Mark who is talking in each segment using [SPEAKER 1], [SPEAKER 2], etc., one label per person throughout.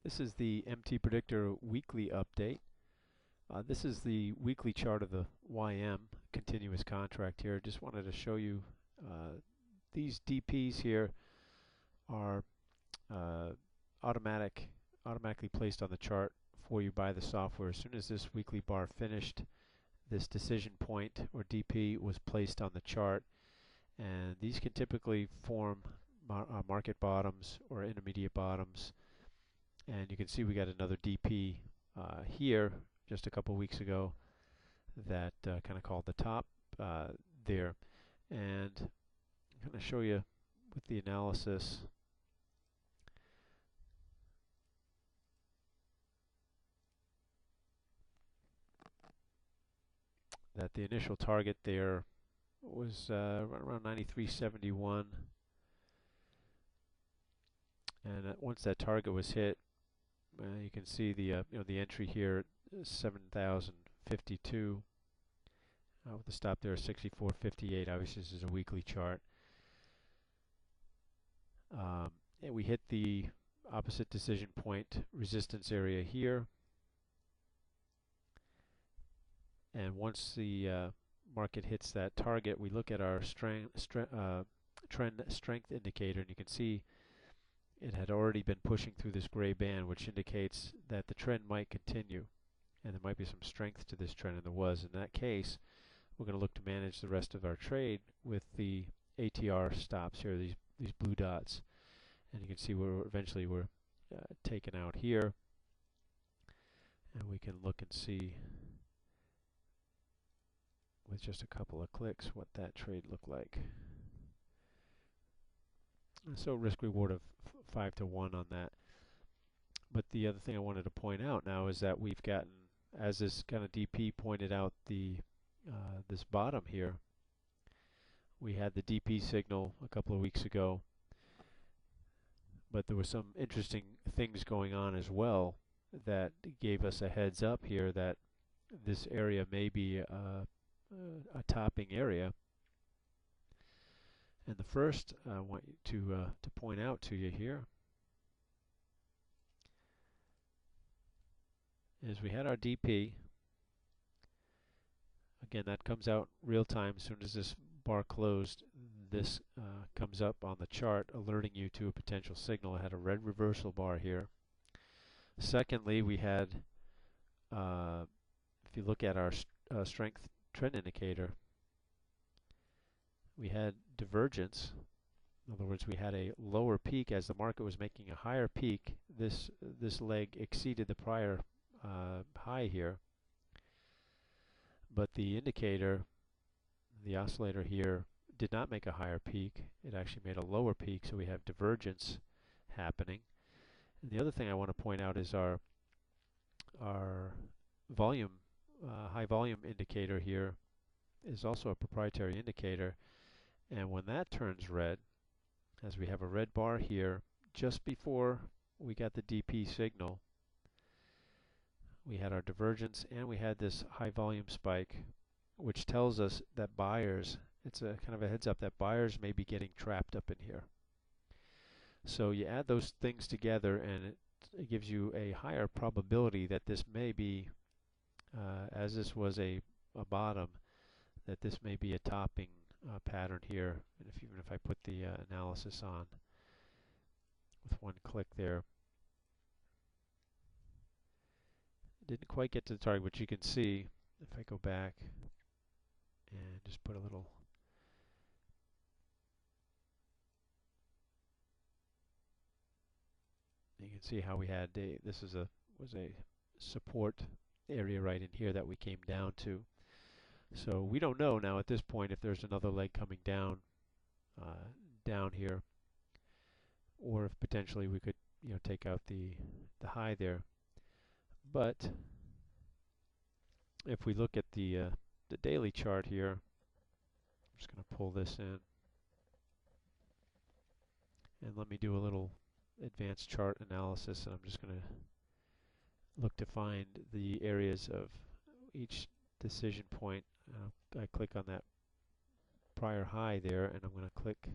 [SPEAKER 1] This is the MTPredictor weekly update. This is the weekly chart of the YM continuous contract here. Just wanted to show you these DPs here are automatically placed on the chart for you by the software. As soon as this weekly bar finished, this decision point or DP was placed on the chart, and these can typically form market bottoms or intermediate bottoms. And you can see we got another DP here just a couple weeks ago that kind of called the top there. And I'm going to show you with the analysis that the initial target there was around 93.71, and once that target was hit, you can see the the entry here, 7,052, with the stop there 64.58. Obviously, this is a weekly chart. And we hit the opposite decision point resistance area here, and once the market hits that target, we look at our trend strength indicator, and you can see it had already been pushing through this gray band, which indicates that the trend might continue, and there might be some strength to this trend, and there was. In that case, we're going to look to manage the rest of our trade with the ATR stops here, these blue dots, and you can see we're eventually taken out here, and we can look and see with just a couple of clicks what that trade looked like. So risk reward of 5 to 1 on that. But the other thing I wanted to point out now is that we've gotten, as this kind of DP pointed out, this bottom here. We had the DP signal a couple of weeks ago, but there were some interesting things going on as well that gave us a heads up here that this area may be a topping area. And the first I want you to point out to you here is we had our DP. Again, that comes out real time. As soon as this bar closed, this comes up on the chart, alerting you to a potential signal. It had a red reversal bar here. Secondly, we had, if you look at our strength trend indicator, we had divergence. In other words, we had a lower peak as the market was making a higher peak. This leg exceeded the prior high here, but the indicator, the oscillator here, did not make a higher peak. It actually made a lower peak, so we have divergence happening. And the other thing I want to point out is our volume, high volume indicator here is also a proprietary indicator, and when that turns red, as we have a red bar here, just before we got the DP signal, we had our divergence and we had this high volume spike, which tells us that buyers, it's a kind of a heads up that buyers may be getting trapped up in here. So you add those things together and it gives you a higher probability that this may be, as this was a bottom, that this may be a topping pattern here. And even if I put the analysis on with one click there, didn't quite get to the target, but you can see if I go back and just put a little, you can see how we had this was a support area right in here that we came down to. So we don't know now at this point if there's another leg coming down down here, or if potentially we could take out the high there. But if we look at the daily chart here, I'm just going to pull this in, and let me do a little advanced chart analysis, and I'm just going to look to find the areas of each decision point. I click on that prior high there, and I'm going to click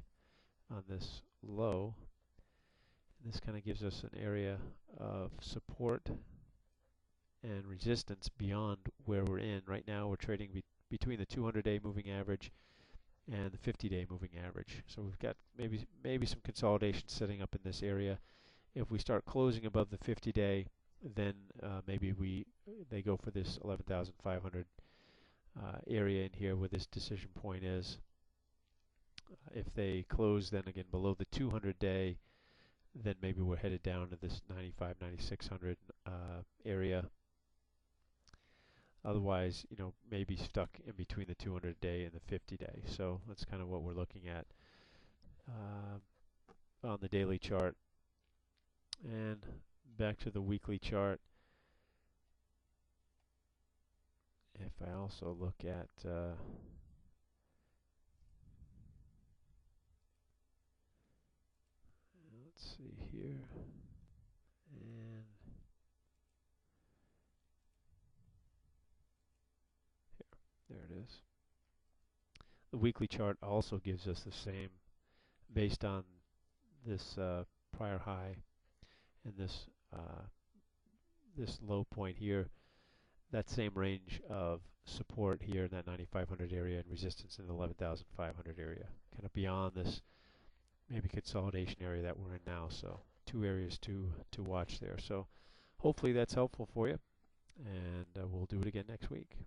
[SPEAKER 1] on this low, and this kind of gives us an area of support and resistance beyond where we're in. Right now we're trading between the 200-day moving average and the 50-day moving average. So we've got maybe some consolidation setting up in this area. If we start closing above the 50-day, then maybe they go for this 11,500 area in here where this decision point is. If they close then again below the 200-day, then maybe we're headed down to this 95, 9600 area. Otherwise, maybe stuck in between the 200-day and the 50-day. So that's kind of what we're looking at on the daily chart. And back to the weekly chart. If I also look at let's see here, and there it is. The weekly chart also gives us the same, based on this prior high and this this low point here, that same range of support here in that 9,500 area and resistance in the 11,500 area, kind of beyond this maybe consolidation area that we're in now. So two areas to watch there. So hopefully that's helpful for you, and we'll do it again next week.